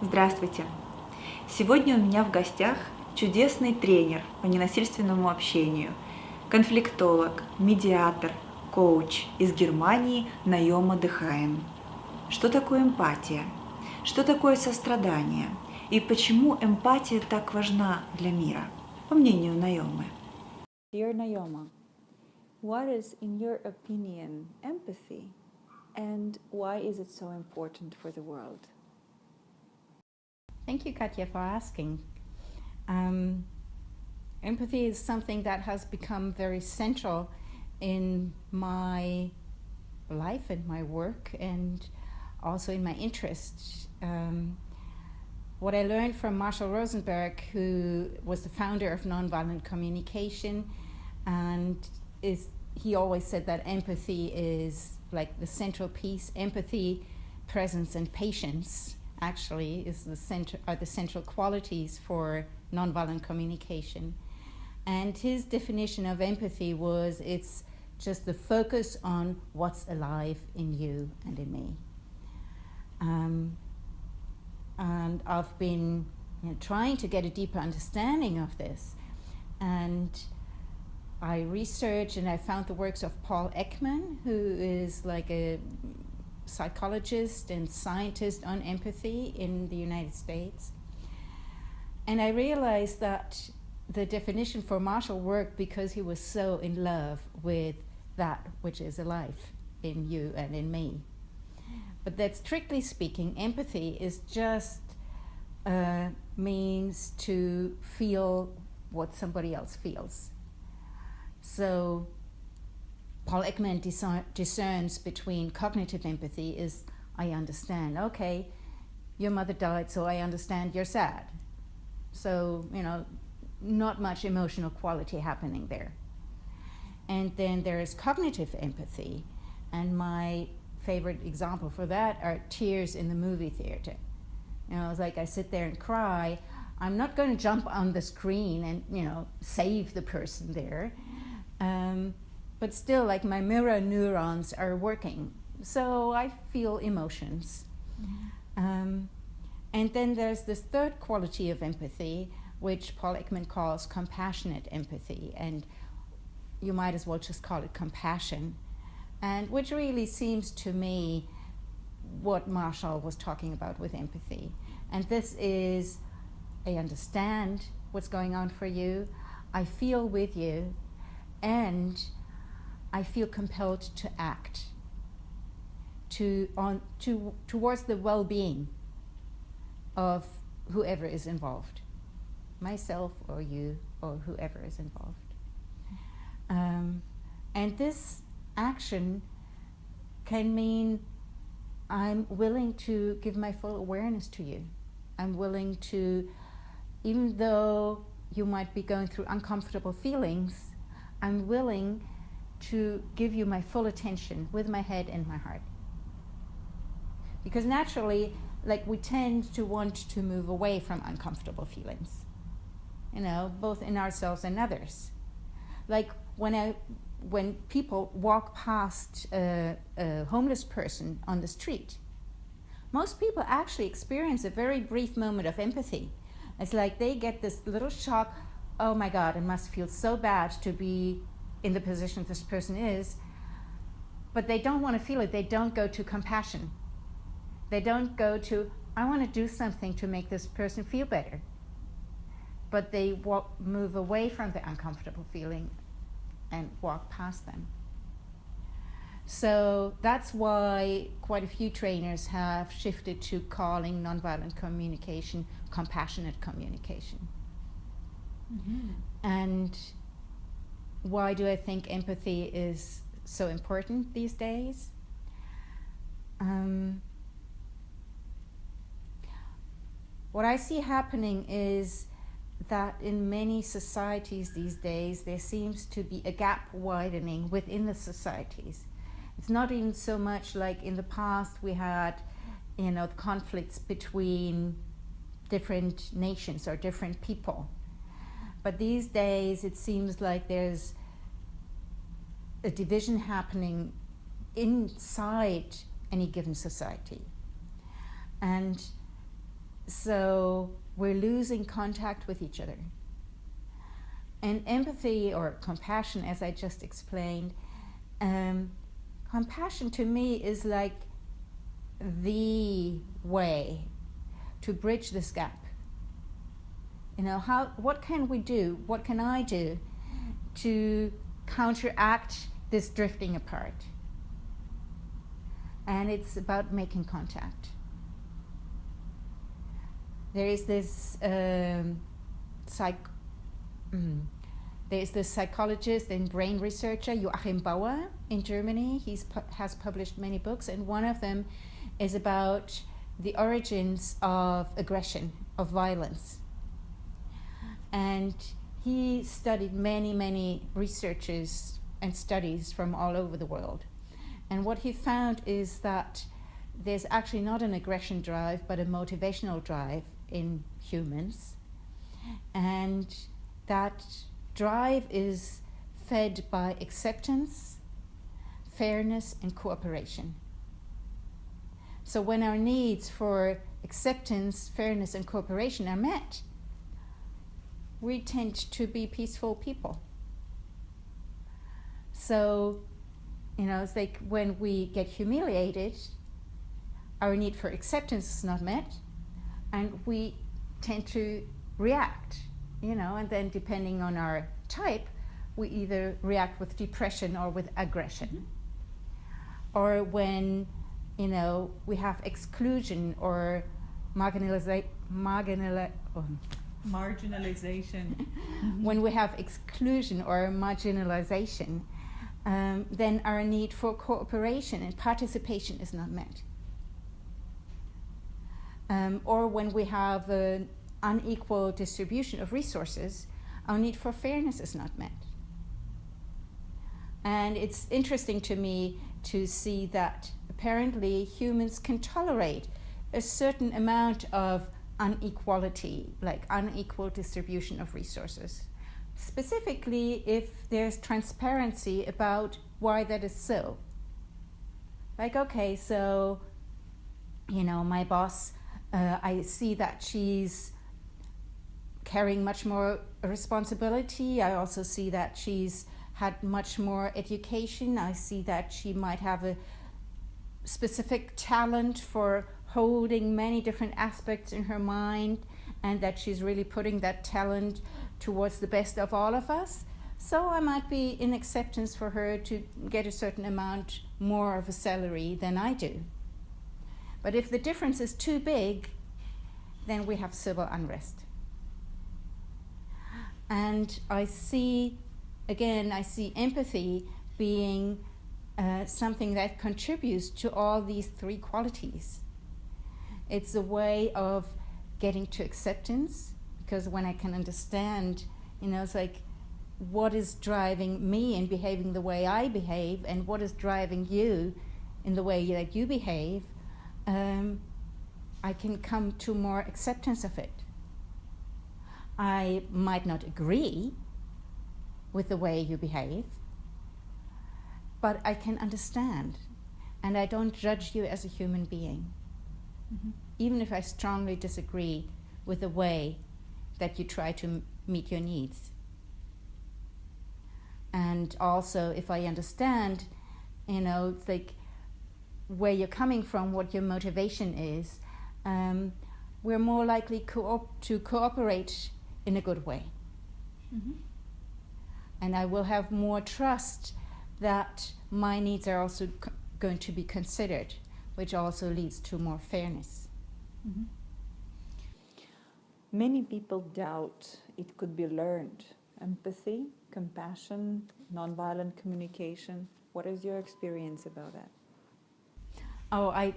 Здравствуйте! Сегодня у меня в гостях чудесный тренер по ненасильственному общению, конфликтолог, медиатор, коуч из Германии Nayoma Haen. Что такое эмпатия? Что такое сострадание? И почему эмпатия так важна для мира, по мнению Наёмы? Dear Nayoma, what is, in your opinion, empathy? And why is it so important for the world? Thank you, Katya, for asking. Empathy is something that has become very central in my life and my work and also in my interests. What I learned from Marshall Rosenberg, who was the founder of nonviolent communication, and he always said that empathy is like the central piece. Empathy, presence, and patience actually are the central qualities for nonviolent communication. And his definition of empathy was it's just the focus on what's alive in you and in me. And I've been trying to get a deeper understanding of this. And I researched and I found the works of Paul Ekman, who is like a psychologist and scientist on empathy in the United States. And I realized that the definition for Marshall worked because he was so in love with that which is alive in you and in me. But that, strictly speaking, empathy is just means to feel what somebody else feels. So Paul Ekman discerns between cognitive empathy is, I understand, okay, your mother died, so I understand you're sad. So, not much emotional quality happening there. And then there is cognitive empathy, and my favorite example for that are tears in the movie theater. It's like I sit there and cry. I'm not going to jump on the screen and, save the person there. But still, like my mirror neurons are working. So I feel emotions. And then there's this third quality of empathy, which Paul Ekman calls compassionate empathy. And you might as well just call it compassion. And which really seems to me what Marshall was talking about with empathy. And this is, I understand what's going on for you, I feel with you, and I feel compelled to act towards the well-being of whoever is involved, myself or you or whoever is involved. And this action can mean I'm willing to give my full awareness to you. I'm willing to, even though you might be going through uncomfortable feelings, I'm willing to give you my full attention with my head and my heart. Because naturally, we tend to want to move away from uncomfortable feelings, both in ourselves and others. Like when people walk past a homeless person on the street, most people actually experience a very brief moment of empathy. It's like they get this little shock, oh my God, it must feel so bad to be in the position this person is, but they don't want to feel it. They don't go to compassion. They don't go to, I want to do something to make this person feel better. But they move away from the uncomfortable feeling and walk past them. So that's why quite a few trainers have shifted to calling nonviolent communication compassionate communication. Mm-hmm. And why do I think empathy is so important these days? What I see happening is that in many societies these days, there seems to be a gap widening within the societies. It's not even so much like in the past we had, conflicts between different nations or different people. But these days it seems like there's a division happening inside any given society. And So we're losing contact with each other. And empathy or compassion, as I just explained, compassion to me is like the way to bridge this gap. You know, what can we do? What can I do to counteract this drifting apart? And it's about making contact. There is this there's this psychologist and brain researcher, Joachim Bauer, in Germany. He has published many books, and one of them is about the origins of aggression, of violence. And he studied many researches and studies from all over the world. And what he found is that there's actually not an aggression drive, but a motivational drive in humans. And that drive is fed by acceptance, fairness, and cooperation. So when our needs for acceptance, fairness, and cooperation are met, we tend to be peaceful people. So, you know, it's like when we get humiliated, our need for acceptance is not met, and we tend to react, you know, and then depending on our type, we either react with depression or with aggression. Or when, you know, we have exclusion or marginalization. When we have exclusion or marginalization, then our need for cooperation and participation is not met. Or when we have an unequal distribution of resources, our need for fairness is not met. And it's interesting to me to see that apparently humans can tolerate a certain amount of inequality, like unequal distribution of resources. Specifically, if there's transparency about why that is so. Like, okay, so, you know, my boss, I see that she's carrying much more responsibility. I also see that she's had much more education. I see that she might have a specific talent for holding many different aspects in her mind, and that she's really putting that talent towards the best of all of us. So I might be in acceptance for her to get a certain amount more of a salary than I do. But if the difference is too big, then we have civil unrest. And I see empathy being something that contributes to all these three qualities. It's a way of getting to acceptance, because when I can understand, you know, it's like, what is driving me in behaving the way I behave, and what is driving you in the way that you behave, I can come to more acceptance of it. I might not agree with the way you behave, but I can understand, and I don't judge you as a human being. Mm-hmm. Even if I strongly disagree with the way that you try to meet your needs. And also, if I understand, you know, it's like where you're coming from, what your motivation is, we're more likely to cooperate in a good way. Mm-hmm. And I will have more trust that my needs are also going to be considered, which also leads to more fairness. Mm-hmm. Many people doubt it could be learned. Empathy, compassion, nonviolent communication. What is your experience about that? Oh, I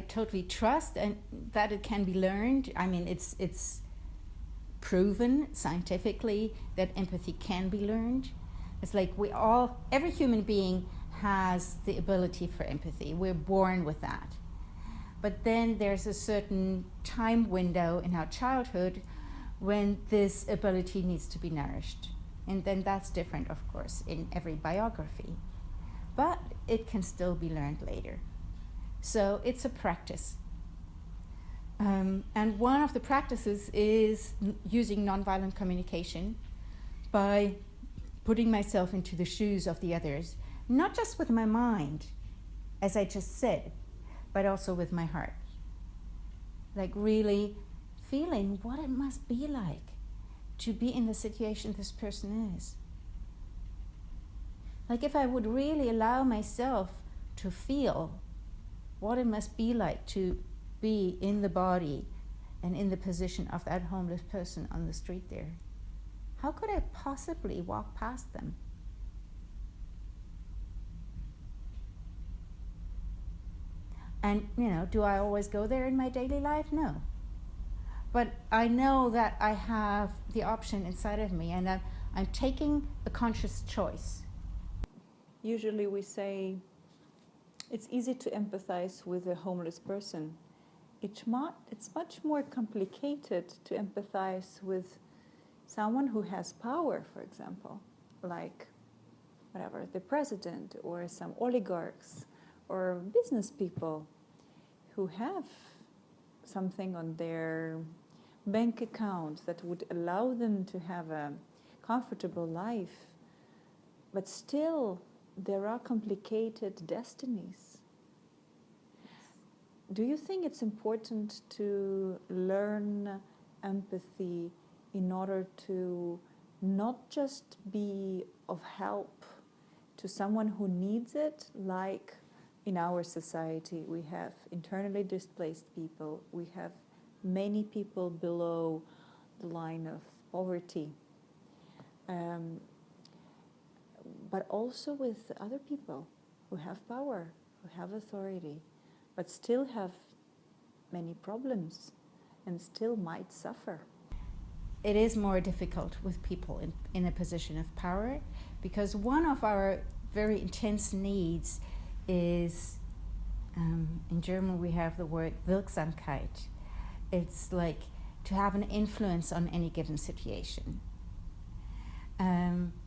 totally trust and that it can be learned. I mean, it's proven scientifically that empathy can be learned. It's like every human being has the ability for empathy. We're born with that. But then there's a certain time window in our childhood when this ability needs to be nourished. And then that's different, of course, in every biography. But it can still be learned later. So it's a practice. And one of the practices is using nonviolent communication by putting myself into the shoes of the others, not just with my mind, as I just said, but also with my heart. Like really feeling what it must be like to be in the situation this person is. Like if I would really allow myself to feel what it must be like to be in the body and in the position of that homeless person on the street there, how could I possibly walk past them? And, you know, do I always go there in my daily life? No. But I know that I have the option inside of me, and I'm taking a conscious choice. Usually we say it's easy to empathize with a homeless person. It's much more complicated to empathize with someone who has power, for example, like whatever, the president or some oligarchs or business people who have something on their bank account that would allow them to have a comfortable life, but still there are complicated destinies. Do you think it's important to learn empathy in order to not just be of help to someone who needs it, like in our society we have internally displaced people, we have many people below the line of poverty, but also with other people who have power, who have authority, but still have many problems and still might suffer? It is more difficult with people in a position of power, because one of our very intense needs is, in German we have the word Wirksamkeit. It's like to have an influence on any given situation.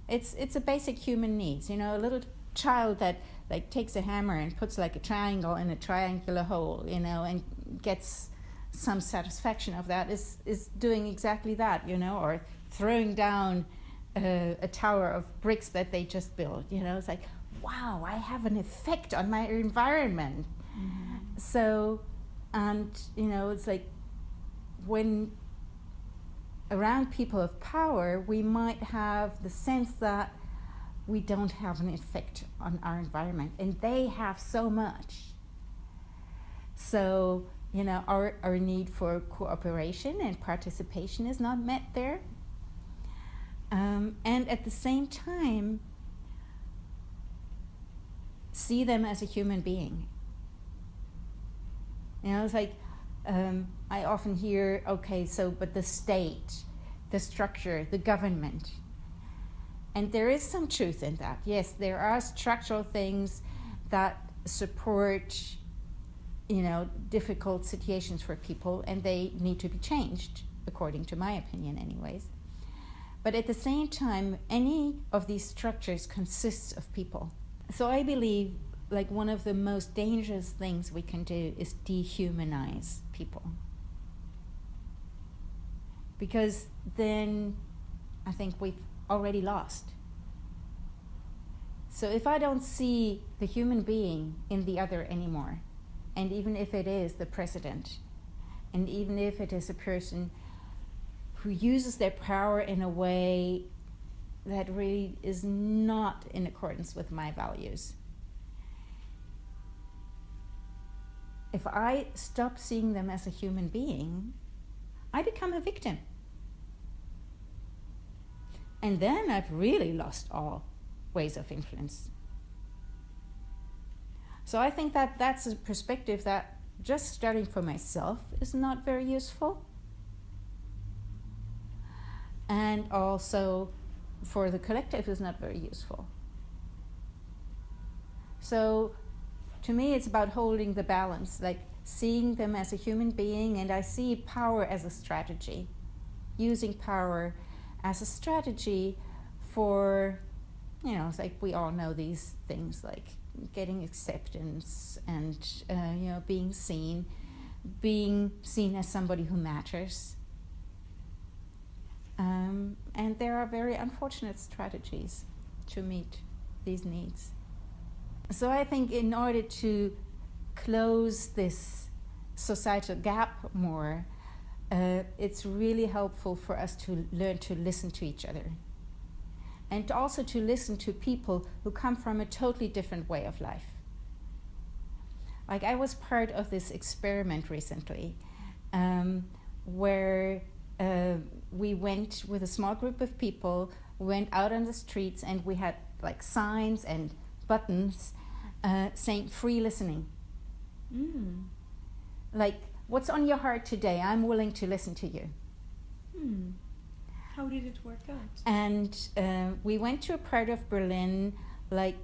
It's a basic human needs. You know, a little child that like takes a hammer and puts like a triangle in a triangular hole, you know, and gets some satisfaction of that is doing exactly that, you know, or throwing down a tower of bricks that they just built. You know, it's like, wow, I have an effect on my environment. Mm-hmm. So, and you know, it's like when around people of power, we might have the sense that we don't have an effect on our environment, and they have so much. So, you know, our need for cooperation and participation is not met there. And at the same time, see them as a human being. You know, it's like, I often hear, okay, so, but the state, the structure, the government. And there is some truth in that. Yes, there are structural things that support, you know, difficult situations for people, and they need to be changed, according to my opinion anyways. But at the same time, any of these structures consists of people. So I believe like one of the most dangerous things we can do is dehumanize people. Because then I think we've already lost. So if I don't see the human being in the other anymore, and even if it is the president, and even if it is a person who uses their power in a way that really is not in accordance with my values, if I stop seeing them as a human being, I become a victim. And then I've really lost all ways of influence. So I think that that's a perspective that just starting for myself is not very useful. And also for the collective is not very useful. So to me it's about holding the balance, like seeing them as a human being, and I see power as a strategy, using power as a strategy for, you know, it's like we all know these things like getting acceptance and, you know, being seen, being seen as somebody who matters. And there are very unfortunate strategies to meet these needs. So I think in order to close this societal gap more, it's really helpful for us to learn to listen to each other. And also to listen to people who come from a totally different way of life. Like, I was part of this experiment recently where we went with a small group of people, went out on the streets, and we had like signs and buttons saying free listening. Like, what's on your heart today? I'm willing to listen to you. How did it work out? And we went to a part of Berlin, in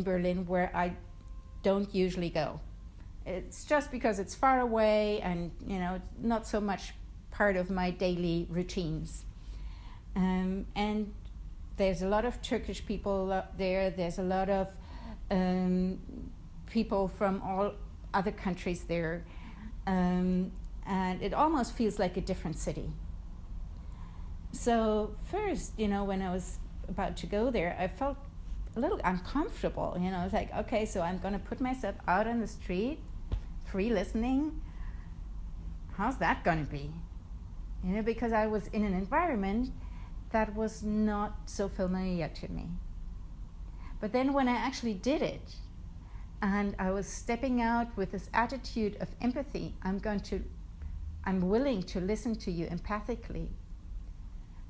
Berlin where I don't usually go. It's just because it's far away and, you know, not so much part of my daily routines. And there's a lot of Turkish people up there. There's a lot of people from all other countries there. And it almost feels like a different city. So first, you know, when I was about to go there, I felt a little uncomfortable. You know, it's like, okay, so I'm going to put myself out on the street, free listening. How's that going to be? You know, because I was in an environment that was not so familiar to me. But then when I actually did it, and I was stepping out with this attitude of empathy, I'm willing to listen to you empathically.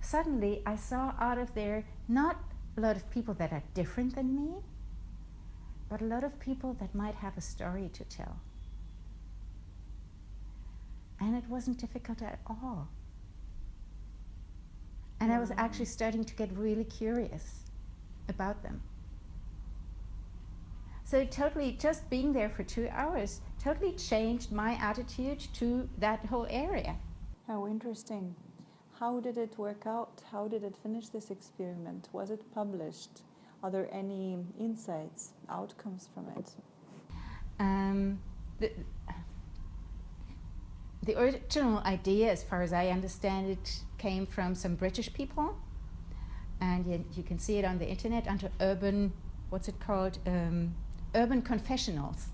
Suddenly, I saw out of there not a lot of people that are different than me, but a lot of people that might have a story to tell. And it wasn't difficult at all. And I was actually starting to get really curious about them. So totally, just being there for 2 hours totally changed my attitude to that whole area. How interesting. How did it work out? How did it finish this experiment? Was it published? Are there any insights, outcomes from it? The original idea, as far as I understand it, came from some British people. And you can see it on the internet under urban, what's it called? Urban confessionals.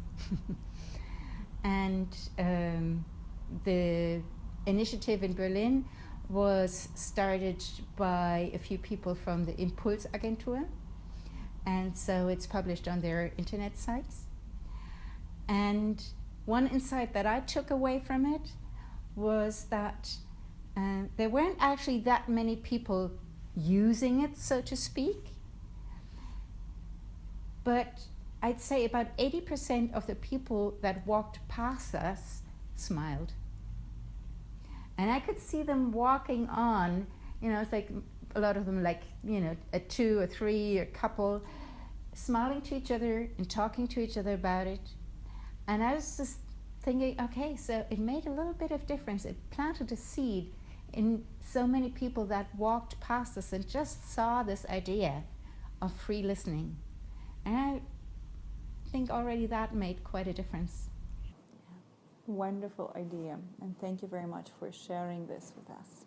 And the initiative in Berlin was started by a few people from the Impulsagentur, and so it's published on their internet sites. And one insight that I took away from it was that there weren't actually that many people using it, so to speak, but I'd say about 80% of the people that walked past us smiled. And I could see them walking on, you know, it's like a lot of them, like, you know, a 2 or 3 or couple, smiling to each other and talking to each other about it. And I was just thinking, okay, so it made a little bit of difference. It planted a seed in so many people that walked past us and just saw this idea of free listening. And I think already that made quite a difference. Wonderful idea, and thank you very much for sharing this with us.